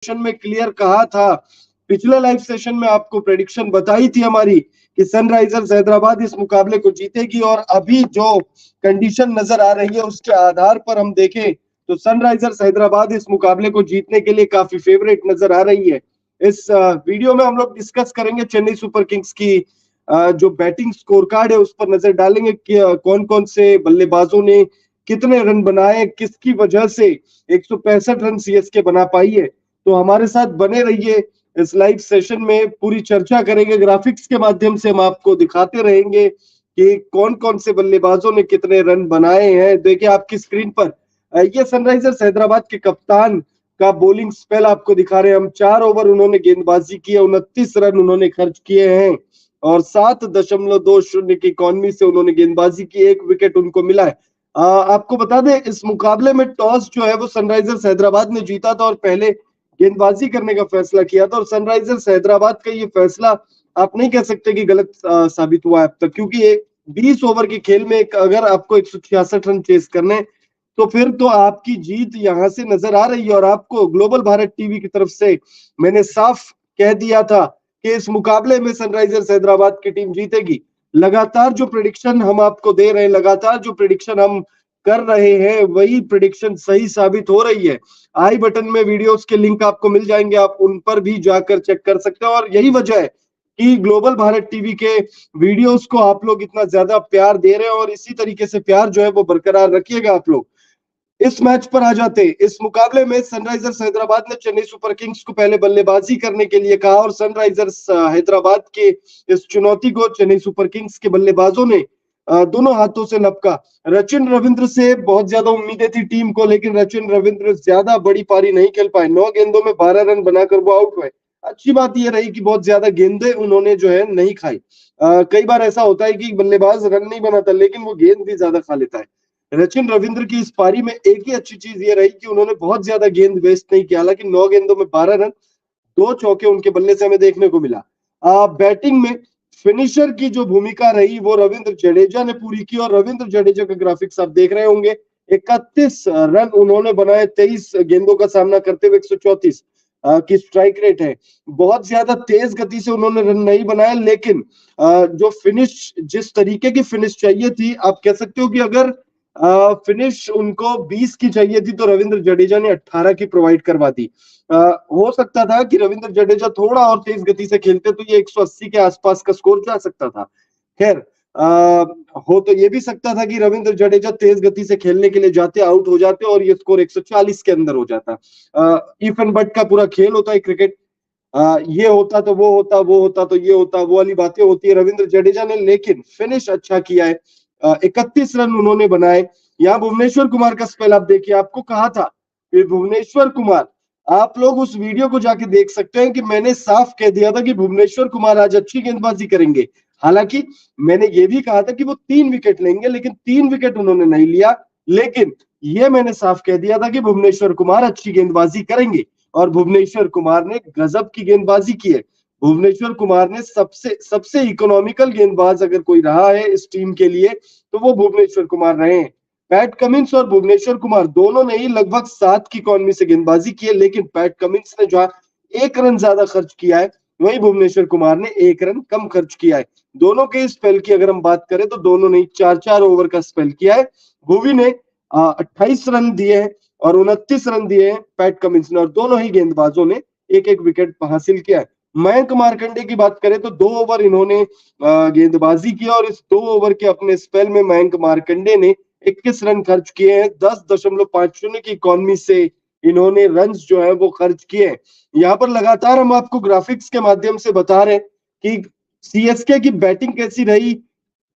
Session में clear कहा था, पिछले लाइव सेशन में आपको प्रेडिक्शन बताई थी हमारी कि सनराइजर्स हैदराबाद इस मुकाबले को जीतेगी और अभी जो कंडीशन नजर आ रही है उसके आधार पर हम देखें तो सनराइजर्स हैदराबाद इस मुकाबले को जीतने के लिए काफी फेवरेट नजर आ रही है। इस वीडियो में हम लोग डिस्कस करेंगे चेन्नई सुपर किंग्स की जो बैटिंग स्कोर कार्ड है उस पर नजर डालेंगे कि कौन कौन से बल्लेबाजों ने कितने रन बनाए, किसकी वजह से 165 रन सीएसके बना पाई है। तो हमारे साथ बने रहिए, इस लाइव सेशन में पूरी चर्चा करेंगे, ग्राफिक्स के माध्यम से हम आपको दिखाते रहेंगे कि कौन कौन से बल्लेबाजों ने कितने रन बनाए हैं। देखिए आपकी स्क्रीन पर ये सनराइजर्स हैदराबाद के कप्तान का बॉलिंग स्पेल आपको दिखा रहे हैं हम। 4 ओवर उन्होंने गेंदबाजी की है, 29 रन उन्होंने खर्च किए हैं और 7.20 की इकॉनमी से उन्होंने गेंदबाजी की, 1 विकेट उनको मिला है। आपको बता दें इस मुकाबले में टॉस जो है वो सनराइजर्स हैदराबाद ने जीता था और पहले गेंदबाजी करने का फैसला किया था और सनराइजर्स हैदराबाद का ये फैसला आप नहीं कह सकते कि गलत साबित हुआ है अब तक, क्योंकि 20 ओवर के खेल में अगर आपको 166 रन चेस करने तो फिर तो आपकी जीत यहां से नजर आ रही है। और आपको ग्लोबल भारत टीवी की तरफ से मैंने साफ कह दिया था कि इस मुकाबले में सनराइजर्स हैदराबाद की टीम जीतेगी। लगातार जो प्रेडिक्शन हम आपको दे रहे हैं, लगातार जो प्रेडिक्शन हम कर रहे हैं, वही प्रेडिक्शन सही साबित हो रही है। आई बटन में वीडियोस के लिंक आपको मिल जाएंगे, आप उन पर भी जाकर चेक कर सकते हैं। और यही वजह है कि ग्लोबल भारत टीवी के वीडियोस को आप लोग इतना ज्यादा प्यार दे रहे हैं और इसी तरीके से प्यार जो है वो बरकरार रखिएगा आप लोग। इस मैच पर आ जाते, इस मुकाबले में सनराइजर्स हैदराबाद ने चेन्नई सुपर किंग्स को पहले बल्लेबाजी करने के लिए कहा और सनराइजर्स हैदराबाद के इस चुनौती को चेन्नई सुपर किंग्स के बल्लेबाजों ने दोनों हाथों से लपका। रचिन रविंद्र से बहुत ज्यादा उम्मीदें थी टीम को, लेकिन रचिन रविंद्र ज्यादा बड़ी पारी नहीं खेल पाए, 9 गेंदों में 12 रन बनाकर वो आउट हुए। अच्छी बात यह रही कि बहुत ज्यादा गेंदें उन्होंने जो है नहीं खाई। कई बार ऐसा होता है कि बल्लेबाज रन नहीं बनाता लेकिन वो गेंद भी ज्यादा खा लेता है। रचिन रविंद्र की इस पारी में एक ही अच्छी चीज ये रही कि उन्होंने बहुत ज्यादा गेंद वेस्ट नहीं किया, हालांकि 9 गेंदों में 12 रन, 2 चौके उनके बल्ले से हमें देखने को मिला। बैटिंग में फिनिशर की जो भूमिका रही वो रविंद्र जडेजा ने पूरी की और रविंद्र जडेजा का ग्राफिक्स आप देख रहे होंगे, 31 रन उन्होंने बनाए 23 गेंदों का सामना करते हुए, 134 की स्ट्राइक रेट है। बहुत ज्यादा तेज गति से उन्होंने रन नहीं बनाए, लेकिन जो फिनिश, जिस तरीके की फिनिश चाहिए थी, आप कह सकते हो कि अगर फिनिश उनको 20 की चाहिए थी तो रविंद्र जडेजा ने 18 की प्रोवाइड करवा दी। हो सकता था कि रविंद्र जडेजा थोड़ा और तेज गति से खेलते तो ये 180 के आसपास का स्कोर जा सकता था। खैर, हो तो ये भी सकता था कि रविंद्र जडेजा तेज गति से खेलने के लिए जाते, आउट हो जाते और ये स्कोर 140 के अंदर हो जाता। इफ एंड बट का पूरा खेल होता है क्रिकेट। ये होता तो वो होता, वो होता तो ये होता, वो वाली बातें होती है। रविंद्र जडेजा ने लेकिन फिनिश अच्छा किया है, 31 रन उन्होंने बनाए। यहाँ भुवनेश्वर कुमार का स्पेल आप देखिए, आपको कहा था कि भुवनेश्वर कुमार, आप लोग उस वीडियो को जाके देख सकते हैं कि मैंने साफ कह दिया था कि भुवनेश्वर कुमार आज अच्छी गेंदबाजी करेंगे। हालांकि मैंने ये भी कहा था कि वो 3 विकेट लेंगे, लेकिन 3 विकेट उन्होंने नहीं लिया। लेकिन ये मैंने साफ कह दिया था कि भुवनेश्वर कुमार अच्छी गेंदबाजी करेंगे और भुवनेश्वर कुमार ने गजब की गेंदबाजी की है। भुवनेश्वर कुमार ने सबसे सबसे इकोनॉमिकल गेंदबाज अगर कोई रहा है इस टीम के लिए तो वो भुवनेश्वर कुमार रहे हैं। पैट कमिंस और भुवनेश्वर कुमार दोनों ने ही लगभग 7 की इकॉनमी से गेंदबाजी की है, लेकिन पैट कमिंस ने जो 1 रन ज्यादा खर्च किया है, वही भुवनेश्वर कुमार ने 1 रन कम खर्च किया है। दोनों के स्पेल की अगर हम बात करें तो दोनों ने 4-4 ओवर का स्पेल किया है। भुवी ने 28 रन दिए हैं और 29 रन दिए हैं पैट कमिंस ने, और दोनों ही गेंदबाजों ने एक एक विकेट हासिल किया है। मयंक मार्कंडे की बात करें तो 2 ओवर इन्होंने गेंदबाजी की और इस 2 ओवर के अपने स्पेल में मयंक मार्कंडे ने 21 रन खर्च किए हैं। 10.50 की इकॉनमी से इन्होंने रन्स जो है वो खर्च किए हैं। यहाँ पर लगातार हम आपको ग्राफिक्स के माध्यम से बता रहे हैं कि सीएसके की बैटिंग कैसी रही,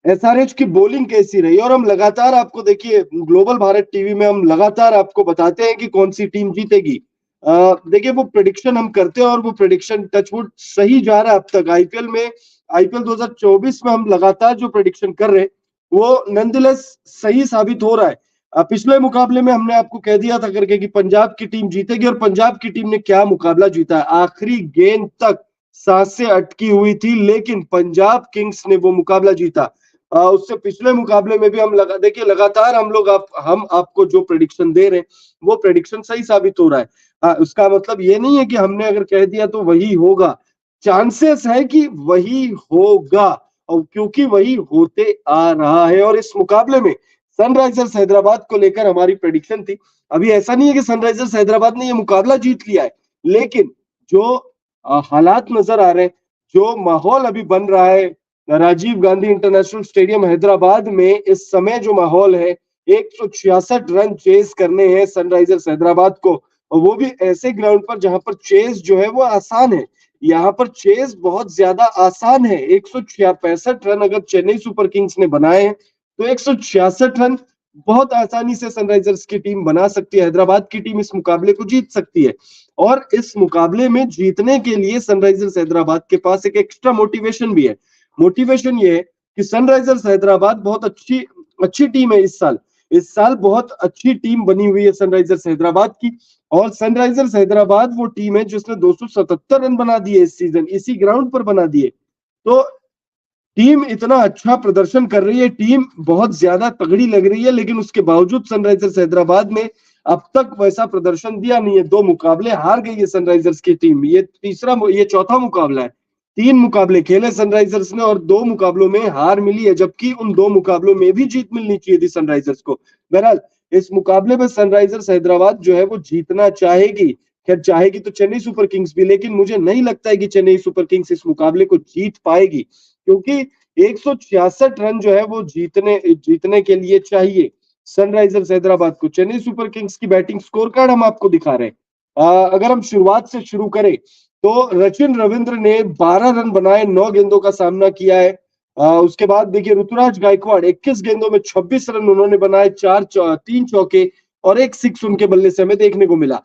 एसआरएच की बॉलिंग कैसी रही, और हम लगातार आपको, देखिए ग्लोबल भारत टीवी में हम लगातार आपको बताते हैं कि कौन सी टीम जीतेगी। देखिए वो प्रेडिक्शन हम करते हैं और वो प्रेडिक्शन टचवुड सही जा रहा है अब तक। आईपीएल 2024 में हम लगातार जो प्रेडिक्शन कर रहे हैं वो नंदलेस सही साबित हो रहा है। पिछले मुकाबले में हमने आपको कह दिया था करके कि पंजाब की टीम जीतेगी और पंजाब की टीम ने क्या मुकाबला जीता है, आखिरी गेंद तक सांसें अटकी हुई थी लेकिन पंजाब किंग्स ने वो मुकाबला जीता। उससे पिछले मुकाबले में भी हम देखिए लगातार हम आपको जो प्रेडिक्शन दे रहे हैं वो प्रेडिक्शन सही साबित हो रहा है। उसका मतलब ये नहीं है कि हमने अगर कह दिया तो वही होगा, चांसेस है कि वही होगा, और क्योंकि वही होते आ रहा है। और इस मुकाबले में सनराइजर्स हैदराबाद को लेकर हमारी प्रेडिक्शन थी। अभी ऐसा नहीं है कि सनराइजर्स हैदराबाद ने ये मुकाबला जीत लिया है, लेकिन जो हालात नजर आ रहे हैं, जो माहौल अभी बन रहा है राजीव गांधी इंटरनेशनल स्टेडियम हैदराबाद में, इस समय जो माहौल है, 166 रन चेस करने हैं सनराइजर्स हैदराबाद को, और वो भी ऐसे ग्राउंड पर जहां पर चेस जो है वो आसान है। यहाँ पर चेस बहुत ज्यादा आसान है। 165 रन अगर चेन्नई सुपर किंग्स ने बनाए हैं, तो 166 रन बहुत आसानी से सनराइजर्स की टीम बना सकती है। हैदराबाद की टीम इस मुकाबले को जीत सकती है, और इस मुकाबले में जीतने के लिए सनराइजर्स हैदराबाद के पास एक एक्स्ट्रा मोटिवेशन भी है। मोटिवेशन ये है कि सनराइजर्स हैदराबाद बहुत अच्छी अच्छी टीम है इस साल बहुत अच्छी टीम बनी हुई है सनराइजर्स हैदराबाद की। और सनराइजर्स हैदराबाद वो टीम है जिसने 277 रन बना दिए इस सीजन, इसी ग्राउंड पर बना दिए। तो टीम इतना अच्छा प्रदर्शन कर रही है, टीम बहुत ज्यादा तगड़ी लग रही है, लेकिन उसके बावजूद सनराइजर्स हैदराबाद ने अब तक वैसा प्रदर्शन दिया नहीं है। 2 मुकाबले हार गई है सनराइजर्स की टीम। ये चौथा मुकाबला है। 3 मुकाबले खेले सनराइजर्स ने और 2 मुकाबलों में हार मिली है, जबकि उन 2 मुकाबलों में भी जीत मिलनी चाहिए थी सनराइजर्स को। बहरहाल इस मुकाबले में सनराइजर्स हैदराबाद जो है वो जीतना चाहेगी। खैर चाहेगी तो चेन्नई सुपर किंग्स भी, लेकिन मुझे नहीं लगता है कि चेन्नई सुपर किंग्स इस मुकाबले को जीत पाएगी, क्योंकि 166 रन जो है वो जीतने के लिए चाहिए सनराइजर्स हैदराबाद को। चेन्नई सुपर किंग्स की बैटिंग स्कोर कार्ड हम आपको दिखा रहे हैं। अगर हम शुरुआत से शुरू करें तो रचिन रविंद्र ने 12 रन बनाए, 9 गेंदों का सामना किया है। उसके बाद देखिए ऋतुराज गायकवाड़ 21 गेंदों में 26 रन उन्होंने बनाए, 3 चौके और 1 सिक्स उनके बल्ले से हमें देखने को मिला।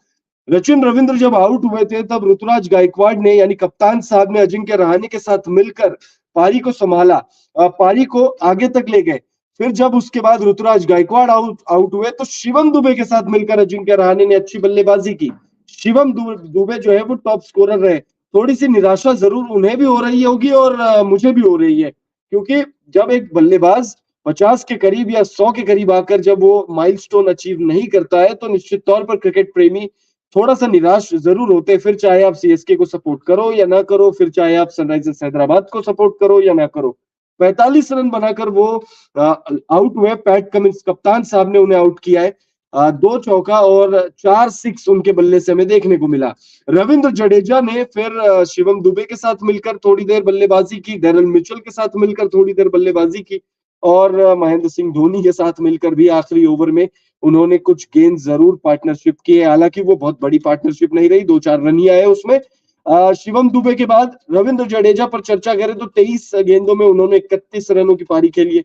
रचिन रविंद्र जब आउट हुए थे तब ऋतुराज गायकवाड़ ने यानी कप्तान साहब ने अजिंक्य रहाणे के साथ मिलकर पारी को संभाला, पारी को आगे तक ले गए। फिर जब उसके बाद ऋतुराज गायकवाड़ आउट हुए तो शिवम दुबे के साथ मिलकर अजिंक्य रहाणे ने अच्छी बल्लेबाजी की। शिवम दुबे जो है वो टॉप स्कोरर रहे। थोड़ी सी निराशा जरूर उन्हें भी हो रही होगी और मुझे भी हो रही है, क्योंकि जब एक बल्लेबाज 50 के करीब या 100 के करीब आकर जब वो माइलस्टोन अचीव नहीं करता है, तो निश्चित तौर पर क्रिकेट प्रेमी थोड़ा सा निराश जरूर होते हैं। फिर चाहे आप सीएसके को सपोर्ट करो या ना करो, फिर चाहे आप सनराइजर्स हैदराबाद को सपोर्ट करो या ना करो। 45 रन बनाकर वो आउट हुए। पैट कमिंस कप्तान साहब ने उन्हें आउट किया है। 2 चौका और 4 सिक्स उनके बल्ले से हमें देखने को मिला। रविंद्र जडेजा ने फिर शिवम दुबे के साथ मिलकर थोड़ी देर बल्लेबाजी की, डेरल मिचेल के साथ मिलकर थोड़ी देर बल्लेबाजी की, और महेंद्र सिंह धोनी के साथ मिलकर भी आखिरी ओवर में उन्होंने कुछ गेंद जरूर पार्टनरशिप की है। हालांकि वो बहुत बड़ी पार्टनरशिप नहीं रही, 2-4 रन ही आए उसमें। शिवम दुबे के बाद रविंद्र जडेजा पर चर्चा करें तो 23 गेंदों में उन्होंने 31 रनों की पारी खेली है,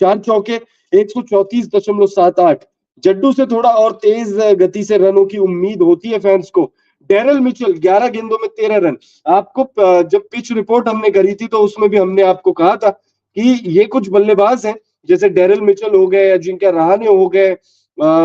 4 चौके, 134.78। जड्डू से थोड़ा और तेज गति से रनों की उम्मीद होती है फैंस को। डेरल मिचेल 11 गेंदों में 13 रन। आपको जब पिच रिपोर्ट हमने करी थी तो उसमें भी हमने आपको कहा था कि ये कुछ बल्लेबाज हैं, जैसे डेरल मिचेल हो गए, अजिंक्य रहाणे हो गए,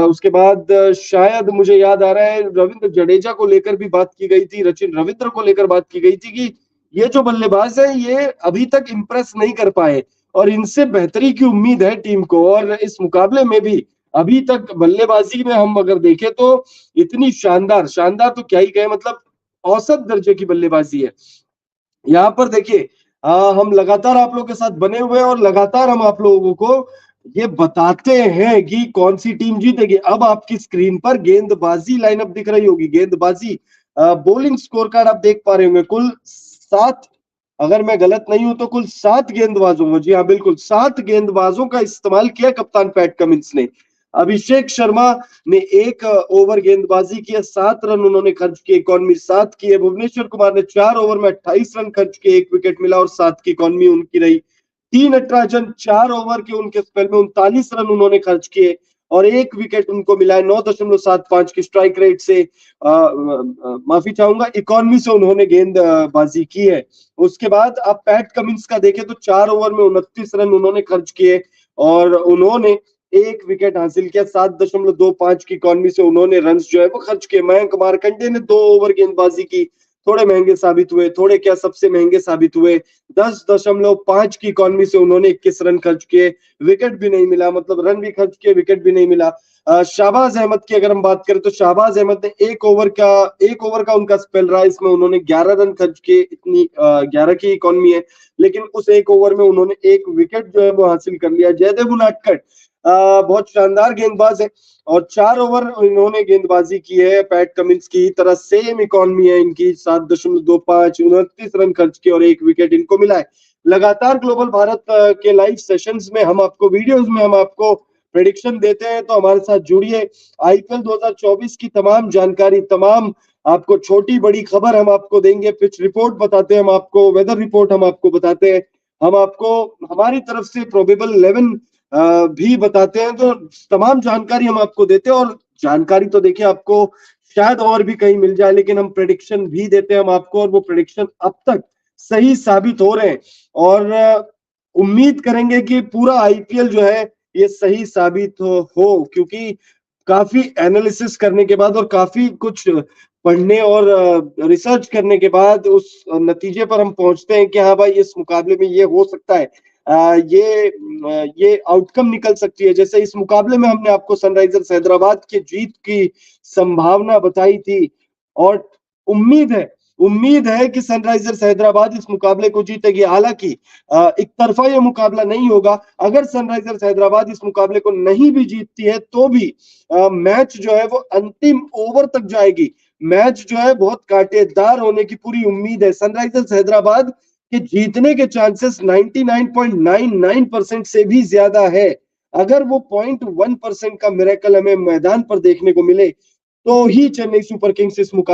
उसके बाद शायद मुझे याद आ रहा है रविंद्र जडेजा को लेकर भी बात की गई थी, रचिन रविंद्र को लेकर बात की गई थी कि ये जो बल्लेबाज है ये अभी तक इंप्रेस नहीं कर पाए और इनसे बेहतरी की उम्मीद है टीम को। और इस मुकाबले में भी अभी तक बल्लेबाजी में हम अगर देखें तो इतनी शानदार शानदार तो क्या ही कहे, मतलब औसत दर्जे की बल्लेबाजी है। यहाँ पर देखिए हम लगातार आप लोगों के साथ बने हुए हैं और लगातार हम आप लोगों को ये बताते हैं कि कौन सी टीम जीतेगी। अब आपकी स्क्रीन पर गेंदबाजी लाइनअप दिख रही होगी, गेंदबाजी बॉलिंग स्कोर कार्ड आप देख पा रहे होंगे। कुल 7, अगर मैं गलत नहीं हूं तो कुल 7 गेंदबाजों, जी हाँ बिल्कुल 7 गेंदबाजों का इस्तेमाल किया कप्तान पैट कमिंस ने। अभिषेक शर्मा ने 1 ओवर गेंदबाजी किया, 7 रन उन्होंने खर्च किए, इकॉनमी 7 की है। भुवनेश्वर कुमार ने 4 ओवर में 28 रन खर्च किए, 1 विकेट मिला और 7 की इकॉनमी उनकी रही। टी नटराजन 4 ओवर के उनके स्पेल में 39 रन उन्होंने खर्च किए और 1 विकेट उनको मिला है। 9.75 की स्ट्राइक रेट से, माफी चाहूंगा, इकॉनमी से उन्होंने गेंदबाजी की है। उसके बाद आप पैट कमिंस का देखें तो 4 ओवर में 29 रन उन्होंने खर्च किए और उन्होंने 1 विकेट हासिल किया। 7.25 की इकॉनमी से उन्होंने रन जो है वो खर्च किए। मयंक मार्कंडे ने 2 ओवर गेंदबाजी की, थोड़े महंगे साबित हुए, थोड़े क्या सबसे महंगे साबित हुए। 10.5 की इकॉनमी से उन्होंने 21 रन खर्च किए, विकेट भी नहीं मिला, मतलब रन भी खर्च किए, विकेट भी नहीं मिला। शाहबाज अहमद की अगर हम बात करें तो शाहबाज अहमद ने एक ओवर का उनका स्पेल रहा, इसमें उन्होंने 11 रन खर्च किए, इतनी 11 की इकॉनमी है, लेकिन उस एक ओवर में उन्होंने एक विकेट जो है वो हासिल कर लिया। जयदेव उनादकट बहुत शानदार गेंदबाज है और 4 ओवर इन्होंने गेंदबाजी की है। पैट कमिंस की तरह सेम इकॉनमी है इनकी, 7.25, 29 रन खर्च किए और एक विकेट इनको मिला है। लगातार ग्लोबल भारत के लाइव सेशंस में हम आपको वीडियोस में हम आपको प्रेडिक्शन देते हैं, तो हमारे साथ जुड़िए। आईपीएल 2024 की तमाम जानकारी, तमाम आपको छोटी बड़ी खबर हम आपको देंगे, पिच रिपोर्ट बताते हैं हम आपको, वेदर रिपोर्ट हम आपको बताते हैं, हम आपको हमारी तरफ से प्रोबेबल 11 भी बताते हैं। तो तमाम जानकारी हम आपको देते हैं और जानकारी तो देखिए आपको शायद और भी कहीं मिल जाए, लेकिन हम प्रेडिक्शन भी देते हैं हम आपको और वो प्रेडिक्शन अब तक सही साबित हो रहे हैं और उम्मीद करेंगे कि पूरा आईपीएल जो है ये सही साबित हो क्योंकि काफी एनालिसिस करने के बाद और काफी कुछ पढ़ने और रिसर्च करने के बाद उस नतीजे पर हम पहुंचते हैं कि हाँ भाई इस मुकाबले में ये हो सकता है, ये आउटकम निकल सकती है। जैसे इस मुकाबले में हमने आपको सनराइजर्स हैदराबाद की जीत की संभावना बताई थी और उम्मीद है कि सनराइजर्स हैदराबाद इस मुकाबले को जीतेगी। हालांकि एक तरफा ये मुकाबला नहीं होगा। अगर सनराइजर्स हैदराबाद इस मुकाबले को नहीं भी जीतती है तो भी मैच जो है वो अंतिम ओवर तक जाएगी। मैच जो है बहुत कांटेदार होने की पूरी उम्मीद है। सनराइजर्स हैदराबाद के जीतने के चांसेस 99.99% से भी ज्यादा है। अगर वो 0.1% का मिरेकल हमें मैदान पर देखने को मिले तो ही चेन्नई सुपर किंग्स इस मुकाबले